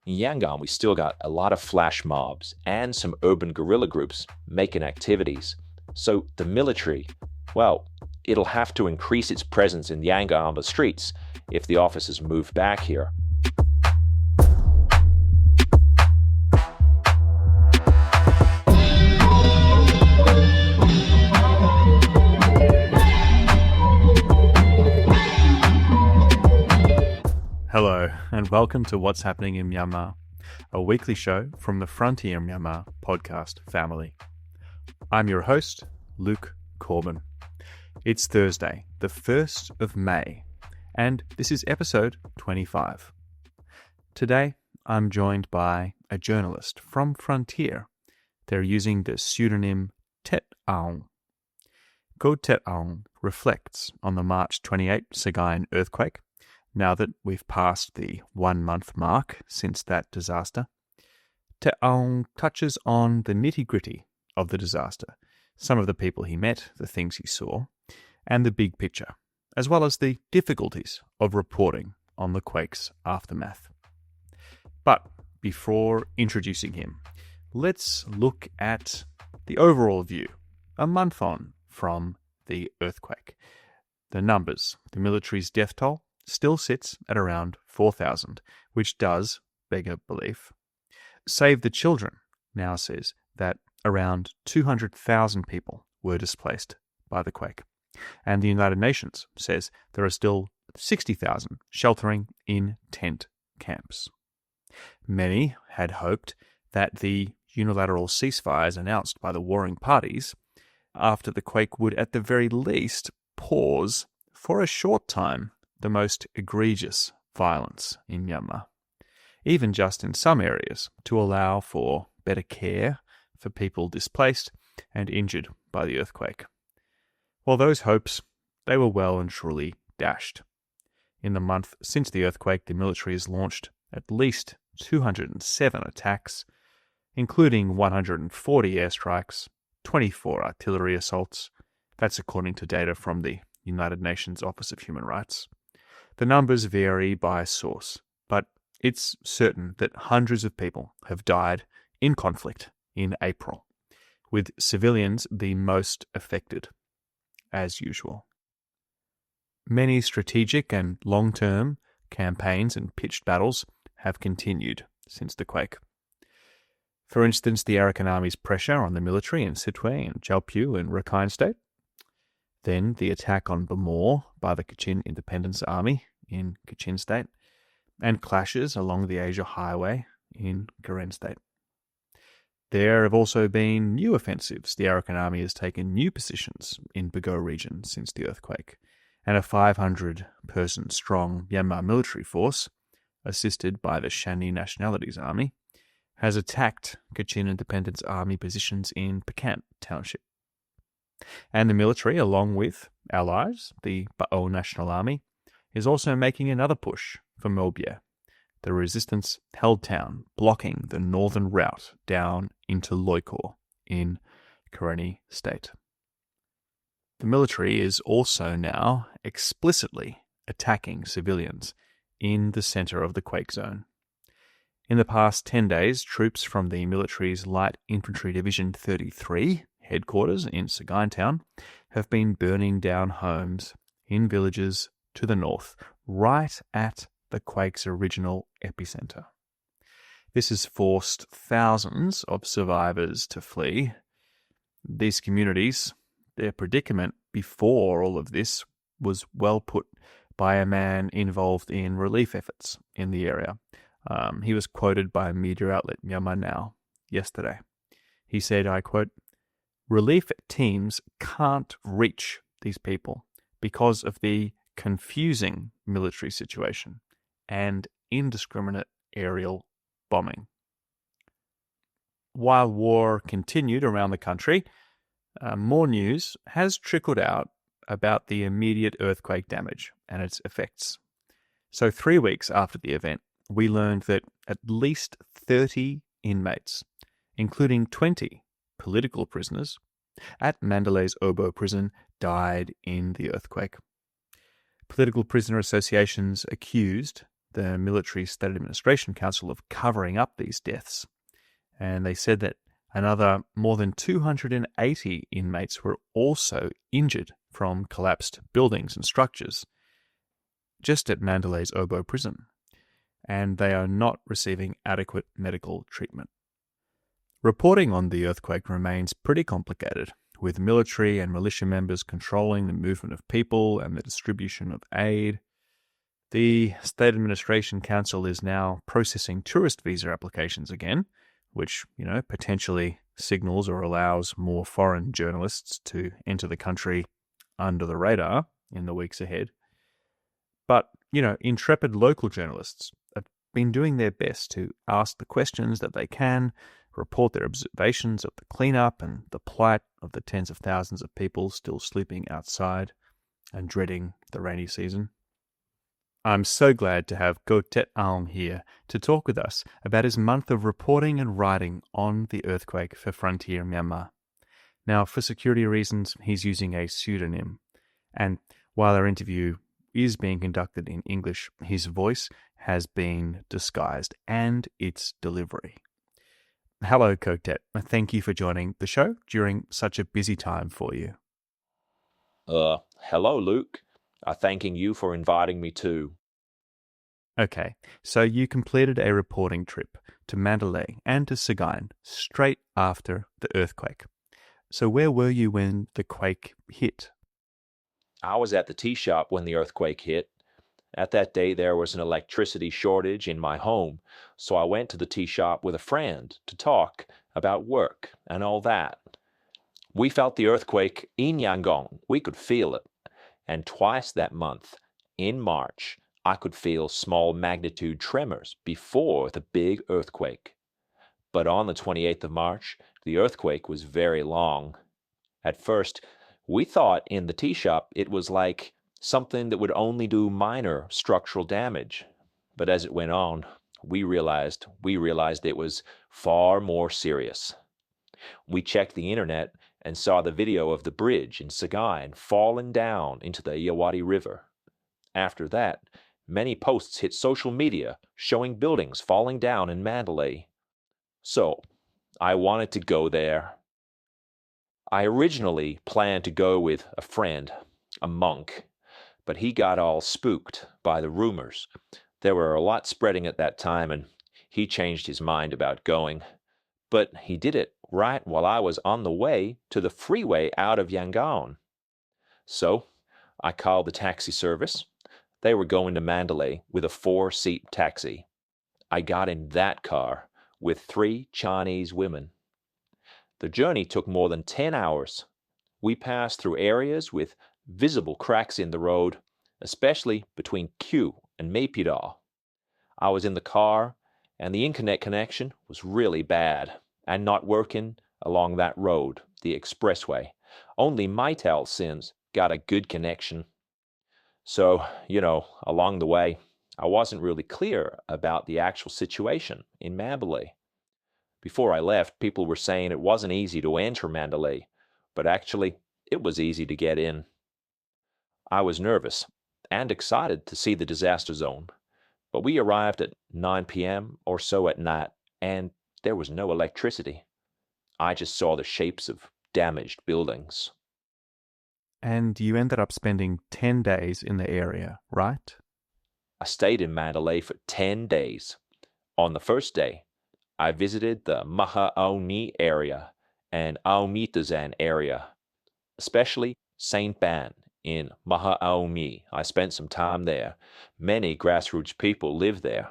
In Yangon, we still got a lot of flash mobs and some urban guerrilla groups making activities. So the military, well, it'll have to increase its presence in Yangon on the streets if the officers move back here. Hello, and welcome to What's Happening in Myanmar, a weekly show from the Frontier Myanmar podcast family. I'm your host, Luke Corbin. It's Thursday, the 1st of May, and this is episode 25. Today, I'm joined by a journalist from Frontier. They're using the pseudonym Htet Aung. Htet Aung reflects on the March 28 Sagaing earthquake. Now that we've passed the 1-month mark since that disaster, Htet Aung touches on the nitty-gritty of the disaster, some of the people he met, the things he saw, and the big picture, as well as the difficulties of reporting on the quake's aftermath. But before introducing him, let's look at the overall view, a month on from the earthquake. The numbers, the military's death toll, still sits at around 4,000, which does beg a belief. Save the Children now says that around 200,000 people were displaced by the quake. And the United Nations says there are still 60,000 sheltering in tent camps. Many had hoped that the unilateral ceasefires announced by the warring parties after the quake would at the very least pause for a short time the most egregious violence in Myanmar, even just in some areas, to allow for better care for people displaced and injured by the earthquake. Well, those hopes, they were well and truly dashed. In the month since the earthquake, the military has launched at least 207 attacks, including 140 airstrikes, 24 artillery assaults. That's according to data from the United Nations Office of Human Rights. The numbers vary by source, but it's certain that hundreds of people have died in conflict in April, with civilians the most affected, as usual. Many strategic and long-term campaigns and pitched battles have continued since the quake. For instance, the Arakan Army's pressure on the military in Sittwe and Jalpu in Rakhine State, then the attack on Bamor by the Kachin Independence Army in Kachin State, and clashes along the Asia Highway in Karen State. There have also been new offensives. The Arakan Army has taken new positions in Magway Region since the earthquake, and a 500-person strong Myanmar military force, assisted by the Shani Nationalities Army, has attacked Kachin Independence Army positions in Pakant Township. And the military, along with allies, the Ba'o National Army, is also making another push for Mobye. The resistance held town, blocking the northern route down into Loikor in Karenni State. The military is also now explicitly attacking civilians in the center of the quake zone. In the past 10 days, troops from the military's Light Infantry Division 33 headquarters in Sagaing Town have been burning down homes in villages to the north, right at the quake's original epicenter. This has forced thousands of survivors to flee. These communities, their predicament before all of this was well put by a man involved in relief efforts in the area. He was quoted by media outlet Myanmar Now yesterday. He said, I quote, "Relief teams can't reach these people because of the confusing military situation and indiscriminate aerial bombing." While war continued around the country, more news has trickled out about the immediate earthquake damage and its effects. So 3 weeks after the event, we learned that at least 30 inmates, including 20 political prisoners, at Mandalay's Obo prison died in the earthquake. Political prisoner associations accused the military state administration council of covering up these deaths. And they said that another more than 280 inmates were also injured from collapsed buildings and structures just at Mandalay's Obo prison, and they are not receiving adequate medical treatment. Reporting on the earthquake remains pretty complicated, with military and militia members controlling the movement of people and the distribution of aid. The State Administration Council is now processing tourist visa applications again, which, potentially signals or allows more foreign journalists to enter the country under the radar in the weeks ahead. But, intrepid local journalists have been doing their best to ask the questions that they can, report their observations of the cleanup and the plight of the tens of thousands of people still sleeping outside and dreading the rainy season. I'm so glad to have Htet Aung here to talk with us about his month of reporting and writing on the earthquake for Frontier Myanmar. Now, for security reasons, he's using a pseudonym, and while our interview is being conducted in English, his voice has been disguised, and its delivery. Hello, Htet. Thank you for joining the show during such a busy time for you. Hello, Luke. Thanking you for inviting me too. Okay, so you completed a reporting trip to Mandalay and to Sagaing straight after the earthquake. So where were you when the quake hit? I was at the tea shop when the earthquake hit. At that day, there was an electricity shortage in my home, so I went to the tea shop with a friend to talk about work and all that. We felt the earthquake in Yangon. We could feel it. And twice that month, in March, I could feel small magnitude tremors before the big earthquake. But on the 28th of March, the earthquake was very long. At first, we thought in the tea shop it was like something that would only do minor structural damage. But as it went on, we realized it was far more serious. We checked the internet and saw the video of the bridge in Sagaing falling down into the Irrawaddy River. After that, many posts hit social media showing buildings falling down in Mandalay. So, I wanted to go there. I originally planned to go with a friend, a monk, but he got all spooked by the rumors. There were a lot spreading at that time, and he changed his mind about going. But he did it right while I was on the way to the freeway out of Yangon. So, I called the taxi service. They were going to Mandalay with a 4-seat taxi. I got in that car with 3 Chinese women. The journey took more than 10 hours. We passed through areas with visible cracks in the road, especially between Q and Naypyitaw. I was in the car, and the internet connection was really bad and not working along that road, the expressway. Only Mytel SIMs got a good connection. So, along the way, I wasn't really clear about the actual situation in Mandalay. Before I left, people were saying it wasn't easy to enter Mandalay, but actually, it was easy to get in. I was nervous and excited to see the disaster zone, but we arrived at 9 p.m. or so at night, and there was no electricity. I just saw the shapes of damaged buildings. And you ended up spending 10 days in the area, right? I stayed in Mandalay for 10 days. On the first day, I visited the Magway area and Naypyitaw area, especially St. Ban in Magway. I spent some time there. Many grassroots people live there.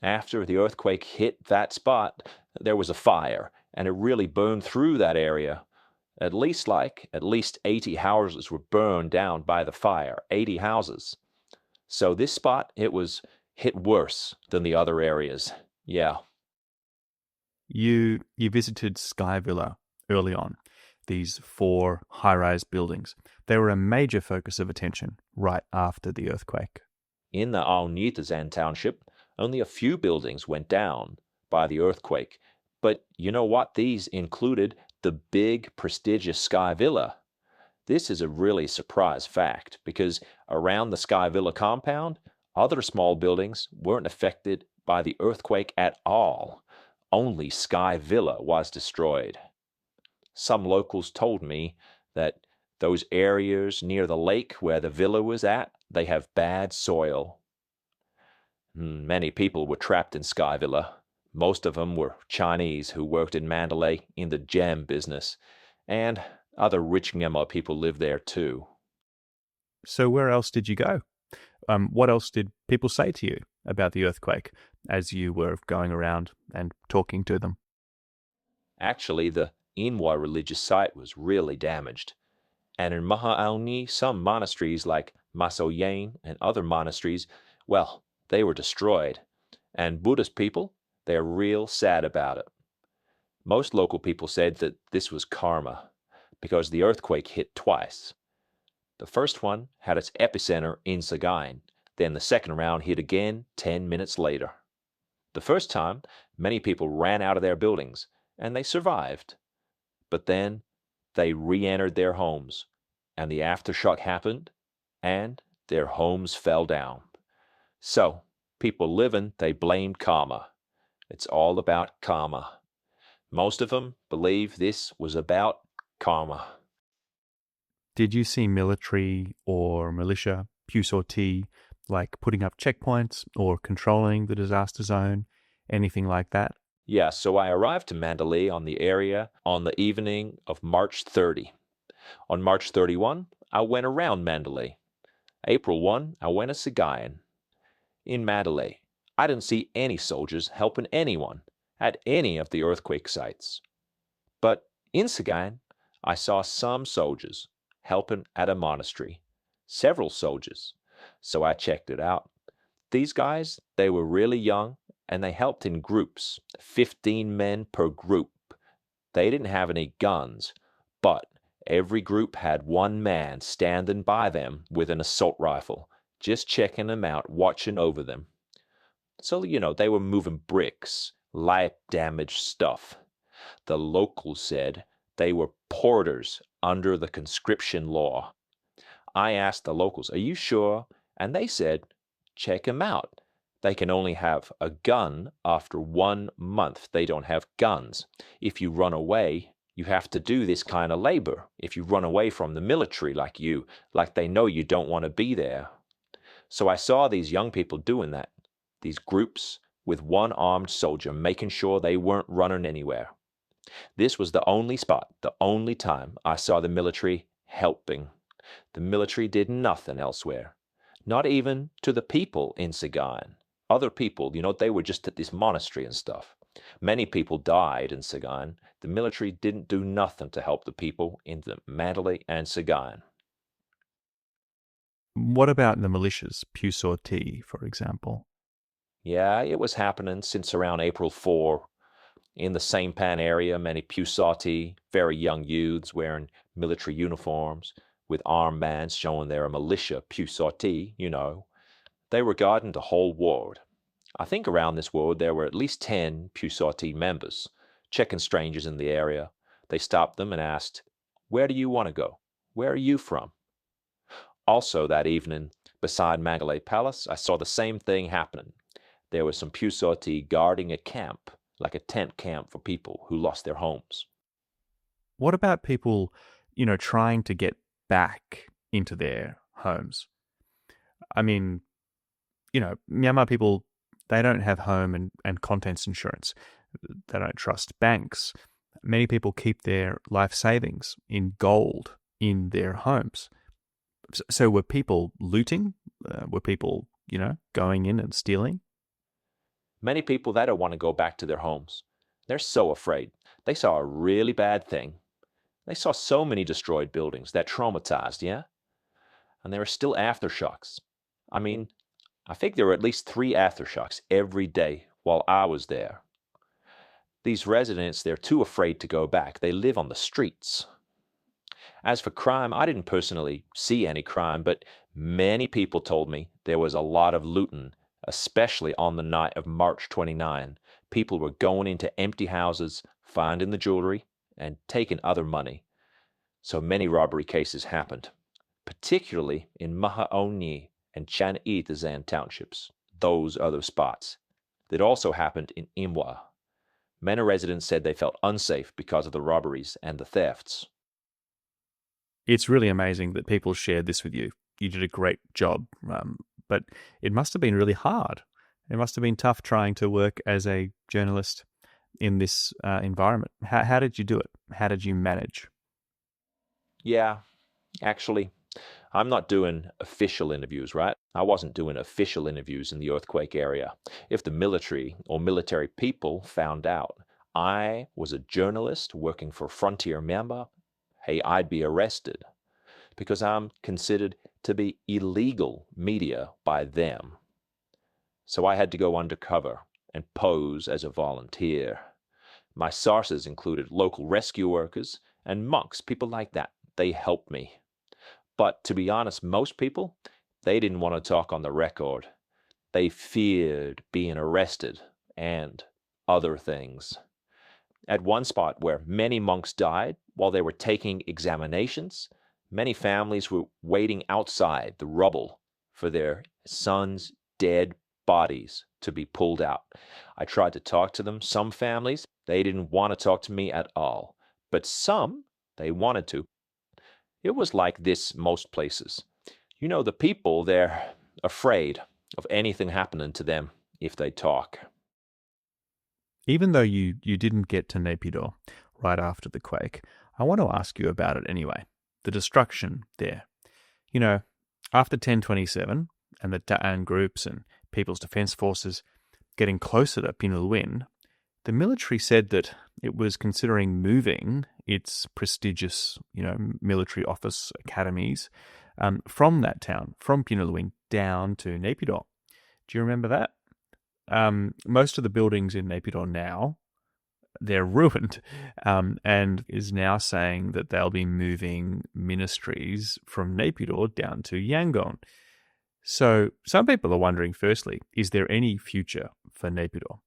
After the earthquake hit that spot, there was a fire, and it really burned through that area. At least 80 houses were burned down by the fire, 80 houses. So this spot, it was hit worse than the other areas. Yeah. You visited Sky Villa early on, these 4 high-rise buildings. They were a major focus of attention right after the earthquake. In the Naypyitaw township, only a few buildings went down by the earthquake. But you know what? These included the big, prestigious Sky Villa. This is a really surprise fact because around the Sky Villa compound, Other small buildings weren't affected by the earthquake at all. Only Sky Villa was destroyed. Some locals told me that those areas near the lake where the villa was at, they have bad soil. Many people were trapped in Sky Villa. Most of them were Chinese who worked in Mandalay in the gem business, and other rich Myanmar people lived there too. So where else did you go? What else did people say to you about the earthquake as you were going around and talking to them? Actually, the Inwa religious site was really damaged. And in Aung, some monasteries like Masoyan and other monasteries, well, they were destroyed. And Buddhist people, they're real sad about it. Most local people said that this was karma, because the earthquake hit twice. The first one had its epicenter in Sagaing, then the second round hit again 10 minutes later. The first time, many people ran out of their buildings, and they survived. But then they re-entered their homes, and the aftershock happened, and their homes fell down. So, people living, they blamed karma. It's all about karma. Most of them believe this was about karma. Did you see military or militia, pew sortie, like putting up checkpoints or controlling the disaster zone, anything like that? Yeah, so I arrived to Mandalay on the area on the evening of March 30. On March 31, I went around Mandalay. April 1, I went to Sagaing. In Mandalay, I didn't see any soldiers helping anyone at any of the earthquake sites. But in Sagaing, I saw some soldiers helping at a monastery. Several soldiers. So I checked it out. These guys, they were really young, and they helped in groups, 15 men per group. They didn't have any guns, but every group had one man standing by them with an assault rifle, just checking them out, watching over them. So, they were moving bricks, light damaged stuff. The locals said they were porters under the conscription law. I asked the locals, "Are you sure?" And they said, "Check them out. They can only have a gun after 1 month. They don't have guns. If you run away, you have to do this kind of labor. If you run away from the military like they know you don't want to be there." So I saw these young people doing that, these groups with one armed soldier, making sure they weren't running anywhere. This was the only spot, the only time I saw the military helping. The military did nothing elsewhere, not even to the people in Sagaing. Other people, they were just at this monastery and stuff. Many people died in Sagaing. The military didn't do nothing to help the people in the Mandalay and Sagaing. What about the militias, pew sortie, for example? Yeah, it was happening since around April 4. In the Sampan area, many pew sortie, very young youths wearing military uniforms with armbands showing they're a militia pew sortie, They were guarding the whole ward. I think around this ward there were at least 10 pew sortie members, checking strangers in the area. They stopped them and asked, "Where do you want to go? Where are you from?" Also that evening, beside Magway Palace, I saw the same thing happening. There was some pew sortie guarding a camp, like a tent camp for people who lost their homes. What about people, trying to get back into their homes? I mean, Myanmar people, they don't have home and contents insurance. They don't trust banks. Many people keep their life savings in gold in their homes. So were people looting? Were people, going in and stealing? Many people, they don't want to go back to their homes. They're so afraid. They saw a really bad thing. They saw so many destroyed buildings that traumatized, yeah? And there are still aftershocks. I think there were at least 3 aftershocks every day while I was there. These residents, they're too afraid to go back. They live on the streets. As for crime, I didn't personally see any crime, but many people told me there was a lot of looting, especially on the night of March 29. People were going into empty houses, finding the jewelry, and taking other money. So many robbery cases happened, particularly in Aung and Naypyitaw townships, those other spots. It also happened in Imwa. Many residents said they felt unsafe because of the robberies and the thefts. It's really amazing that people shared this with you. You did a great job, but it must have been really hard. It must have been tough trying to work as a journalist in this environment. How did you do it? How did you manage? Yeah, actually, I'm not doing official interviews, right? I wasn't doing official interviews in the earthquake area. If the military or military people found out I was a journalist working for Frontier Myanmar, hey, I'd be arrested because I'm considered to be illegal media by them. So I had to go undercover and pose as a volunteer. My sources included local rescue workers and monks, people like that. They helped me. But to be honest, most people, they didn't want to talk on the record. They feared being arrested and other things. At one spot where many monks died while they were taking examinations, many families were waiting outside the rubble for their sons' dead bodies to be pulled out. I tried to talk to them. Some families, they didn't want to talk to me at all. But some, they wanted to. It was like this most places. You know, the people, they're afraid of anything happening to them if they talk. Even though you didn't get to Naypyitaw right after the quake, I want to ask you about it anyway. The destruction there. You know, after 1027 and the Htet Aung groups and People's Defence Forces getting closer to Pinalwin, the military said that it was considering moving its prestigious, military office academies from that town, from Pinalwin, down to Naypyitaw. Do you remember that? Most of the buildings in Naypyitaw now, they're ruined, and is now saying that they'll be moving ministries from Naypyitaw down to Yangon. So some people are wondering, firstly, is there any future for Naypyitaw?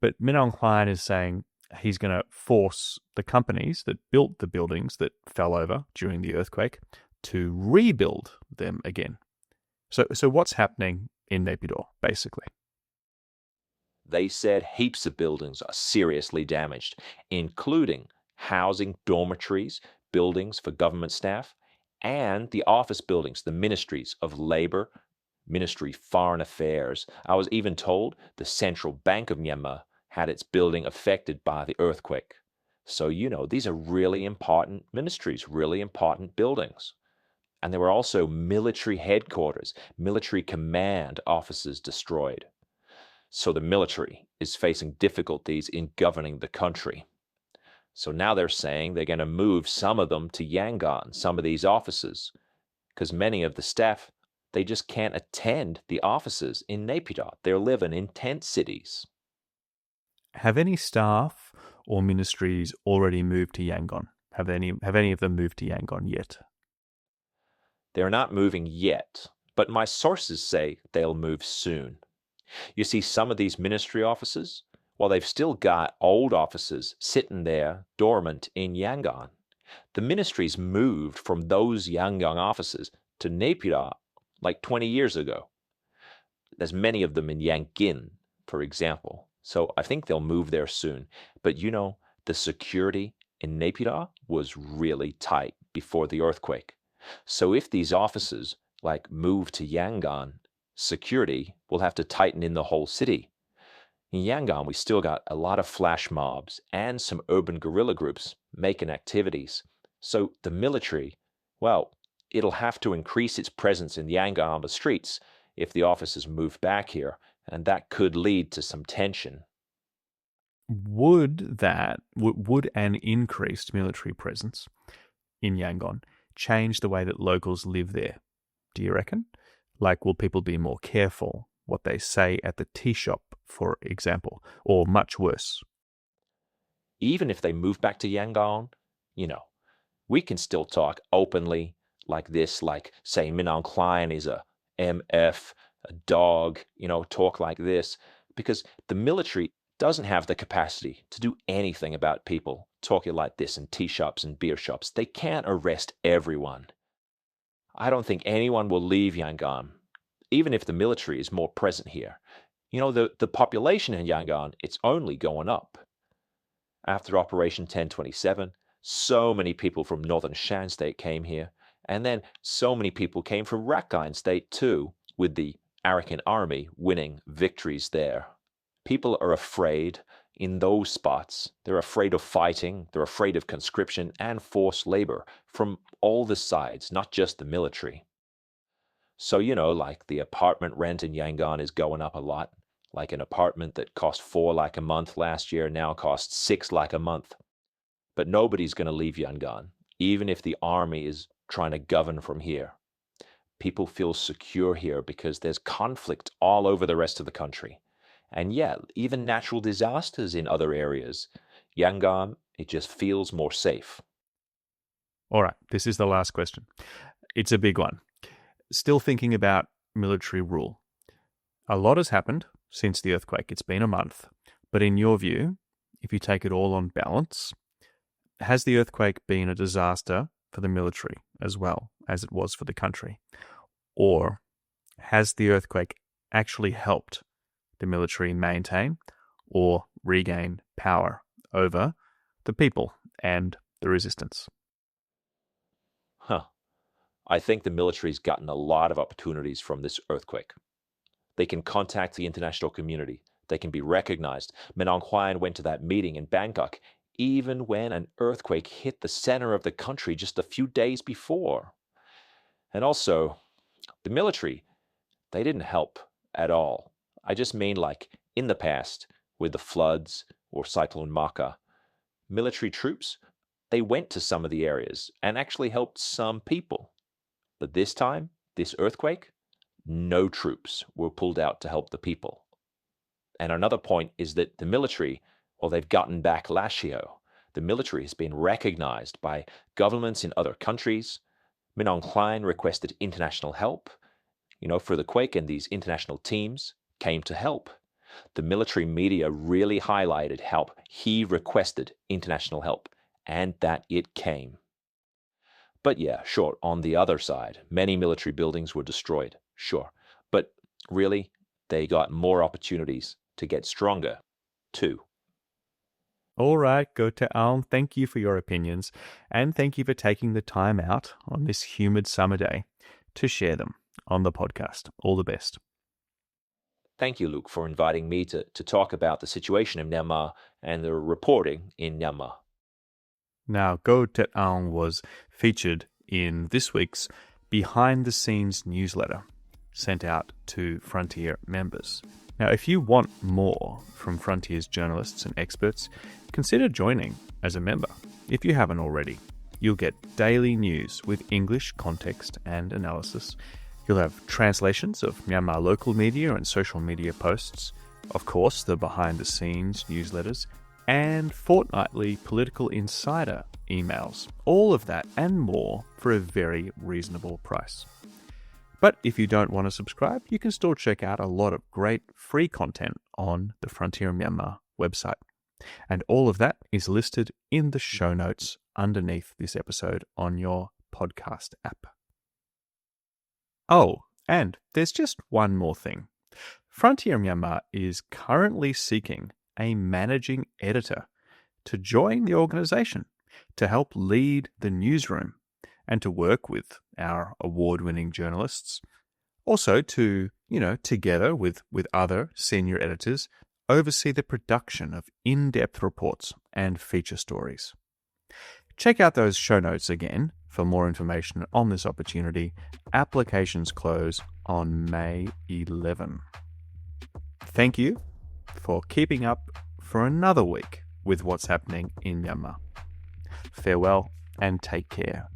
But Min Aung Hlaing is saying he's going to force the companies that built the buildings that fell over during the earthquake to rebuild them again. So what's happening in Naypyitaw, basically? They said heaps of buildings are seriously damaged, including housing dormitories, buildings for government staff, and the office buildings, the ministries of labor, Ministry Foreign Affairs. I was even told the Central Bank of Myanmar had its building affected by the earthquake. So, these are really important ministries, really important buildings. And there were also military headquarters, military command offices destroyed. So the military is facing difficulties in governing the country. So now they're saying they're going to move some of them to Yangon, some of these offices, because many of the staff, they just can't attend the offices in Naypyitaw. They're living in tent cities. Have any staff or ministries already moved to Yangon? Have any of them moved to Yangon yet? They're not moving yet, but my sources say they'll move soon. You see, some of these ministry offices, well, they've still got old offices sitting there dormant in Yangon. The ministries moved from those Yangon offices to Naypyitaw like 20 years ago. There's many of them in Yangon, for example. So I think they'll move there soon. But the security in Naypyitaw was really tight before the earthquake. So if these offices move to Yangon, security will have to tighten in the whole city. In Yangon, we still got a lot of flash mobs and some urban guerrilla groups making activities. So the military, well, it'll have to increase its presence in the Yangon streets if the officers move back here, and that could lead to some tension. Would an increased military presence in Yangon change the way that locals live there? Do you reckon? Will people be more careful what they say at the tea shop, for example, or much worse? Even if they move back to Yangon, we can still talk openly like this, say Min Aung Hlaing is a MF, a dog, talk like this, because the military doesn't have the capacity to do anything about people talking like this in tea shops and beer shops. They can't arrest everyone. I don't think anyone will leave Yangon even if the military is more present here. The population in Yangon, it's only going up. After Operation 1027, so many people from northern Shan State came here, and then so many people came from Rakhine State too, with the Arakan army winning victories there. People are afraid in those spots. They're afraid of fighting, they're afraid of conscription and forced labor from all the sides, not just the military. So, like the apartment rent in Yangon is going up a lot. Like an apartment that cost 4 lakh a month last year now costs 6 lakh a month. But nobody's going to leave Yangon, even if the army is trying to govern from here. People feel secure here because there's conflict all over the rest of the country. And yeah, even natural disasters in other areas. Yangon, it just feels more safe. All right, this is the last question. It's a big one. Still thinking about military rule. A lot has happened since the earthquake. It's been a month. But in your view, if you take it all on balance, has the earthquake been a disaster for the military as well as it was for the country? Or has the earthquake actually helped the military maintain or regain power over the people and the resistance? I think the military's gotten a lot of opportunities from this earthquake. They can contact the international community. They can be recognized. Min Aung Hlaing went to that meeting in Bangkok, even when an earthquake hit the center of the country just a few days before. And also, the military, they didn't help at all. I just mean like in the past, with the floods or Cyclone Maka, military troops, they went to some of the areas and actually helped some people. But this time, this earthquake, no troops were pulled out to help the people. And another point is that the military, well, they've gotten back Lashio. The military has been recognized by governments in other countries. Min Aung Hlaing requested international help, for the quake, and these international teams came to help. The military media really highlighted how he requested international help, and that it came. But yeah, sure, on the other side, many military buildings were destroyed, sure. But really, they got more opportunities to get stronger, too. All right, Htet Aung, thank you for your opinions, and thank you for taking the time out on this humid summer day to share them on the podcast. All the best. Thank you, Luke, for inviting me to talk about the situation in Myanmar and the reporting in Myanmar. Now, Htet Aung was featured in this week's behind-the-scenes newsletter sent out to Frontier members. Now, if you want more from Frontier's journalists and experts, consider joining as a member. If you haven't already, you'll get daily news with English context and analysis. You'll have translations of Myanmar local media and social media posts, of course, the behind-the-scenes newsletters, and fortnightly political insider emails. All of that and more for a very reasonable price. But if you don't want to subscribe, you can still check out a lot of great free content on the Frontier Myanmar website. And all of that is listed in the show notes underneath this episode on your podcast app. Oh, and there's just one more thing. Frontier Myanmar is currently seeking a managing editor to join the organization to help lead the newsroom and to work with our award-winning journalists. Also to, together with other senior editors, oversee the production of in-depth reports and feature stories. Check out those show notes again for more information on this opportunity. Applications close on May 11. Thank you for keeping up for another week with what's happening in Myanmar. Farewell and take care.